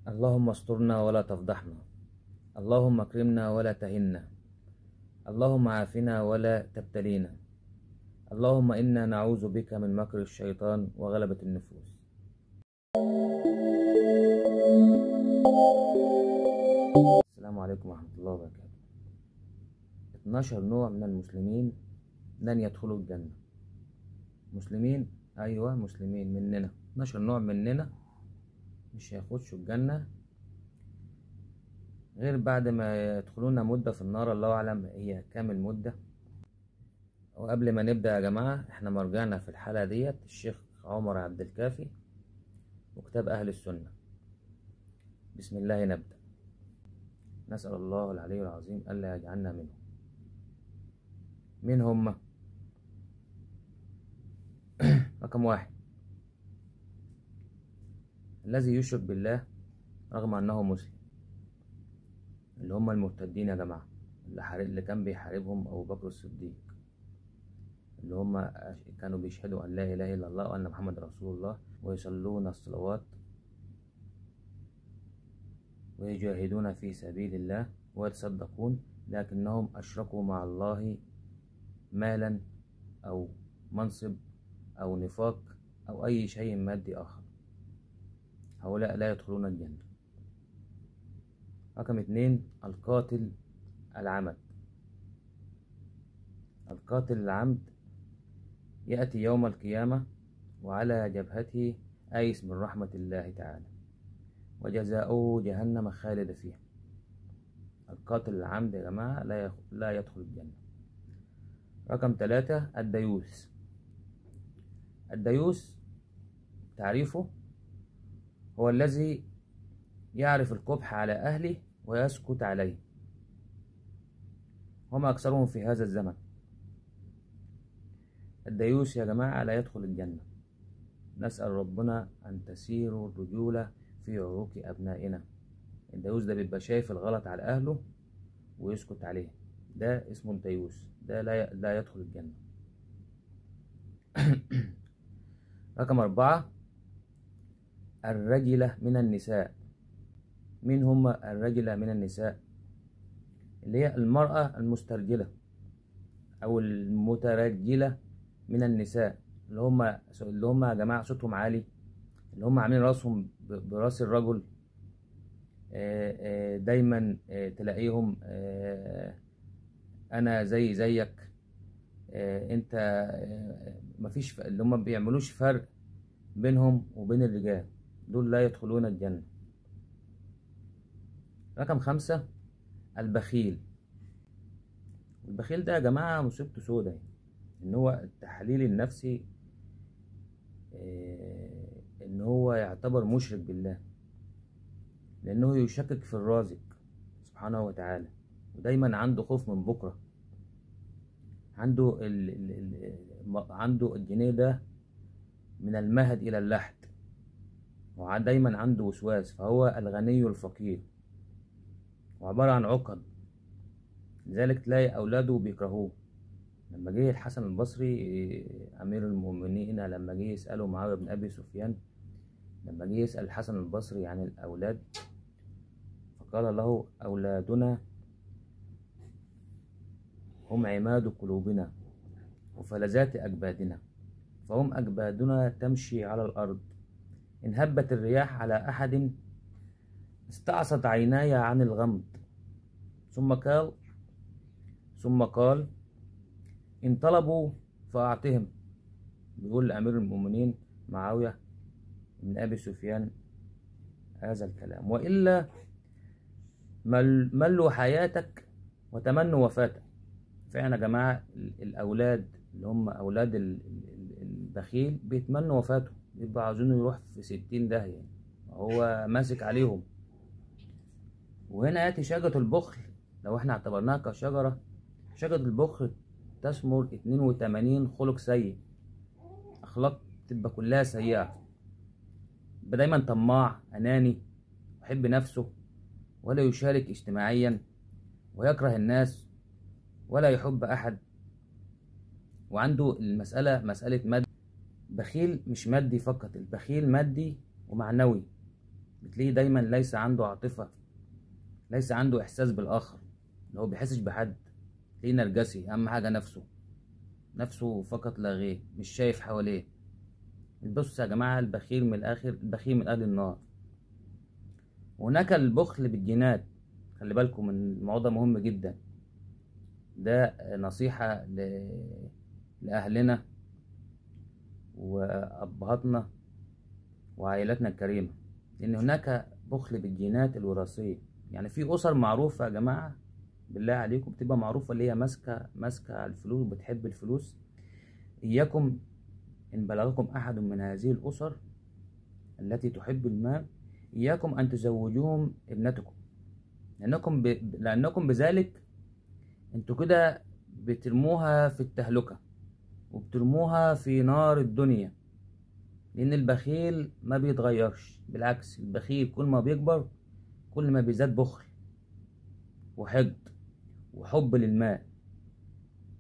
اللهم استرنا ولا تفضحنا، اللهم اكرمنا ولا تهنا، اللهم عافنا ولا تبتلينا، اللهم إنا نعوذ بك من مكر الشيطان وغلبة النفوس. السلام عليكم ورحمة الله وبركاته. 12 نوع من المسلمين لن يدخلوا الجنة. مسلمين، أيوة مسلمين مننا، 12 نوع مننا مش هيخشوا الجنة غير بعد ما يدخلون مدة في النار، الله أعلم هي كام المدة. وقبل ما نبدأ يا جماعة، احنا مرجعنا في الحلقة ديت الشيخ عمر عبد الكافي وكتاب أهل السنة. بسم الله نبدأ. نسأل الله العلي العظيم ألا يجعلنا منهم. مين هم؟ رقم 1، الذي يشرك بالله رغم أنه مسلم، اللي هم المرتدين يا جماعة، اللي كان بيحاربهم أبو بكر الصديق، اللي هم كانوا بيشهدوا أن لا إله إلا الله وأن محمد رسول الله ويصلون الصلوات ويجاهدون في سبيل الله ويتصدقون، لكنهم أشركوا مع الله مالا أو منصب أو نفاق أو أي شيء مادي آخر. هؤلاء لا يدخلون الجنة. رقم 2، القاتل العمد. القاتل العمد يأتي يوم القيامة وعلى جبهته آيس من رحمة الله تعالى، وجزاؤه جهنم خالد فيها. القاتل العمد يا جماعة لا يدخل الجنة. رقم 3، الديوث. الديوث تعريفه هو الذي يعرف القبح على أهله ويسكت عليه، وما أكثرهم في هذا الزمن. الديوث يا جماعة لا يدخل الجنة. نسأل ربنا أن تسير الرجولة في عروق أبنائنا. الديوث ده بيبقى شايف الغلط على أهله ويسكت عليه، ده اسمه الديوث، ده لا يدخل الجنة. رقم 4، الرجلة من النساء. مين هم الرجلة من النساء؟ اللي هي المرأة المسترجلة أو المترجلة من النساء، اللي هم يا جماعة صوتهم عالي، اللي هم عاملين راسهم براس الرجل. دايما تلاقيهم أنا زيك، أنت، مفيش اللي هم بيعملوش فرق بينهم وبين الرجال، دول لا يدخلون الجنة. رقم 5، البخيل. البخيل ده يا جماعة مصيبته سودة، ان هو التحليل النفسي ان هو يعتبر مشرك بالله، لانه يشكك في الرازق سبحانه وتعالى، ودايما عنده خوف من بكرة. عنده الجنيه ده من المهد الى اللحد، ودايما عنده وسواس، فهو الغني الفقير وعبارة عن عقد. لذلك تلاقي أولاده بيكرهوه. لما جه الحسن البصري أمير المؤمنين، لما جه يسأله معاوية بن أبي سفيان، لما جه يسأل الحسن البصري عن الأولاد، فقال له: أولادنا هم عماد قلوبنا وفلذات أجبادنا، فهم أجبادنا تمشي على الأرض، إن هبت الرياح على أحد استعصت عيناي عن الغمض. ثم قال: إن طلبوا فأعطهم. بيقول لأمير المؤمنين معاوية بن أبي سفيان هذا الكلام، وإلا ملوا حياتك وتمنوا وفاتك. فعلا يا جماعة الأولاد اللي هم أولاد البخيل بيتمنوا وفاته، بيبقوا عاوزينه يروح في 60 داهية، هو ماسك عليهم. وهنا يأتي شجرة البخل. لو احنا اعتبرناها كشجرة، شجرة البخل تثمر 82 خلق سيء، أخلاق تبقى كلها سيئة. يبقى دايما طماع، أناني، يحب نفسه ولا يشارك اجتماعيا، ويكره الناس ولا يحب أحد، وعنده المسألة مسألة مادي. بخيل مش مادي فقط، البخيل مادي ومعنوي، بتلاقيه دايما ليس عنده عاطفة، ليس عنده إحساس بالآخر، اللي هو بيحسش بحد. تلاقيه نرجسي، أهم حاجة نفسه، نفسه فقط لا غير، مش شايف حواليه. بصوا يا جماعة، البخيل من الآخر، البخيل من أهل النار. وهناك البخل بالجينات، خلي بالكم من الموضوع ده مهم جدا. ده نصيحة لأهلنا وأبهاتنا وعائلاتنا الكريمة، لأن هناك بخل بالجينات الوراثية. يعني في أسر معروفة يا جماعة، بالله عليكم، بتبقى معروفة اللي هي ماسكة على الفلوس، بتحب الفلوس. إياكم إن بلغكم أحد من هذه الأسر التي تحب المال، إياكم أن تزوجوهم ابنتكم، لأنكم بذلك أنتوا كده بترموها في التهلكة، وبترموها في نار الدنيا. لأن البخيل ما بيتغيرش، بالعكس، البخيل كل ما بيكبر كل ما بيزداد بخل وحقد وحب للمال.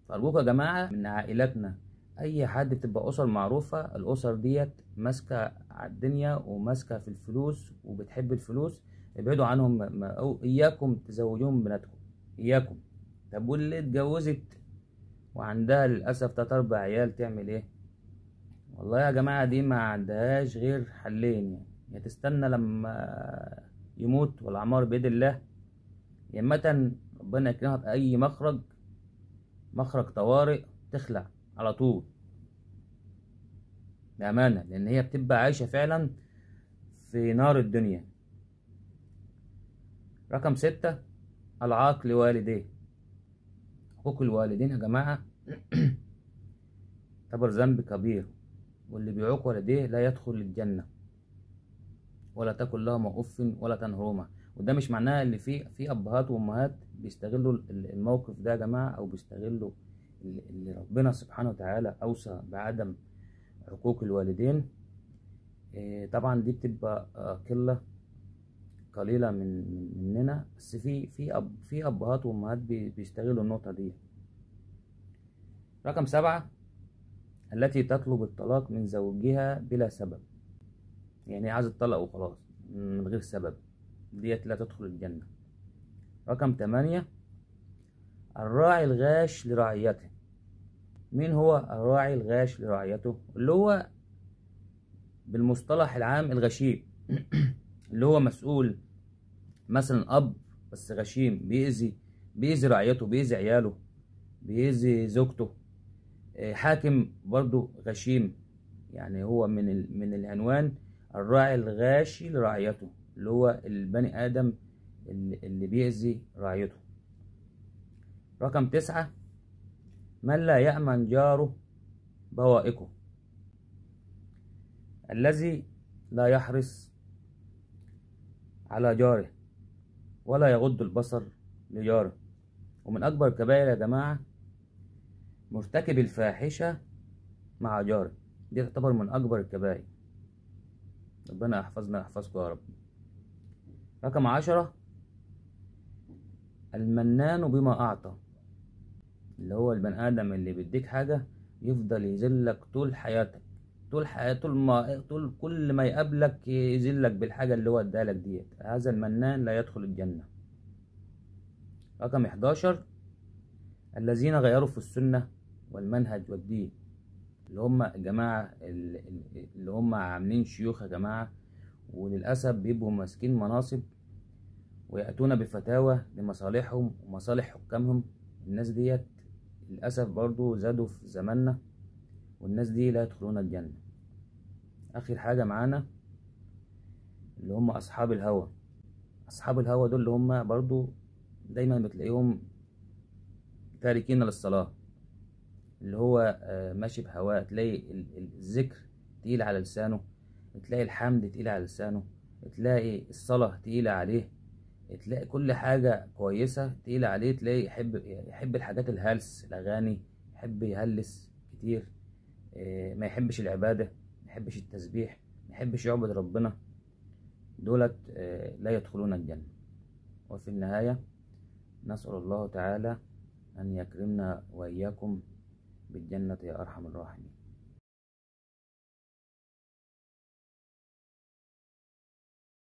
فأرجوكوا يا جماعة من عائلاتنا، أي حد بتبقى أسر معروفة، الأسر ديت ماسكة على الدنيا وماسكة في الفلوس وبتحب الفلوس، ابعدوا عنهم. أو إياكم تزوجوهم بناتكم، إياكم. طب واللي اتجوزت وعندها للأسف 3 4 عيال تعمل إيه؟ والله يا جماعة دي ما عندهاش غير حلين، يعني يا تستنى لما يموت والأعمار بيد الله، يا إما ربنا يكرمها بأي مخرج طوارئ تخلع على طول، بأمانة، لأن هي بتبقى عايشة فعلا في نار الدنيا. رقم 6، العاق لوالديه. حقوق الوالدين يا جماعة يعتبر ذنب كبير، واللي بيعوق والديه لا يدخل الجنة. ولا تكن لهما أف ولا تنهرهما. وده مش معناه ان في ابهات وامهات بيستغلوا الموقف ده يا جماعة، او بيستغلوا اللي ربنا سبحانه وتعالى اوصى بعدم حقوق الوالدين. طبعا دي بتبقى قلة قليلة مننا، بس في ابهات وامهات بيستغلوا النقطة دي. رقم 7، التي تطلب الطلاق من زوجها بلا سبب، يعني عايز الطلاق وخلاص من غير سبب، ديت لا تدخل الجنة. رقم 8، الراعي الغاش لرعيته. مين هو الراعي الغاش لرعيته؟ اللي هو بالمصطلح العام الغشيم اللي هو مسؤول، مثلا أب بس غشيم، بيأذي رعيته، بيأذي عياله، بيأذي زوجته. حاكم برضو غشيم. يعني هو من العنوان الراعي الغاشي لرعيته، اللي هو البني آدم اللي بيأذي رعيته. رقم 9، من لا يأمن جاره بوائقه. الذي لا يحرص على جاره ولا يغض البصر لجاره. ومن أكبر الكبائر يا جماعة مرتكب الفاحشة مع جاره، دي تعتبر من أكبر الكبائر. ربنا يحفظنا ويحفظكم يا رب. رقم 10، المنان بما أعطى. اللي هو البني آدم اللي بيديك حاجة يفضل يذلك طول حياتك، طول كل ما يقابلك يذلك بالحاجة اللي هو ادالك ديت. هذا المنان لا يدخل الجنة. رقم 11، الذين غيروا في السنة والمنهج والدين. اللي هم الجماعة اللي هم عاملين شيوخ يا جماعة، وللأسف بيبقوا ماسكين مناصب ويأتون بفتاوى لمصالحهم ومصالح حكامهم. الناس ديت للأسف برضو زادوا في زماننا، والناس دي لا يدخلون الجنة. آخر حاجة معانا اللي هم أصحاب الهوى. أصحاب الهوى دول اللي هم برضو دايما بتلاقيهم تاركين للصلاة، اللي هو ماشي بهواه. تلاقي الذكر تقيل على لسانه، تلاقي الحمد تقيل على لسانه، تلاقي الصلاة تقيلة عليه، تلاقي كل حاجة كويسة تقيلة عليه. تلاقي يحب الحاجات الهلس، الأغاني، يحب يهلس كتير، ما يحبش العبادة، ما يحبش التسبيح، ما يحبش يعبد ربنا. دولت لا يدخلون الجنة. وفي النهاية نسأل الله تعالى أن يكرمنا وإياكم بالجنة يا أرحم الراحمين.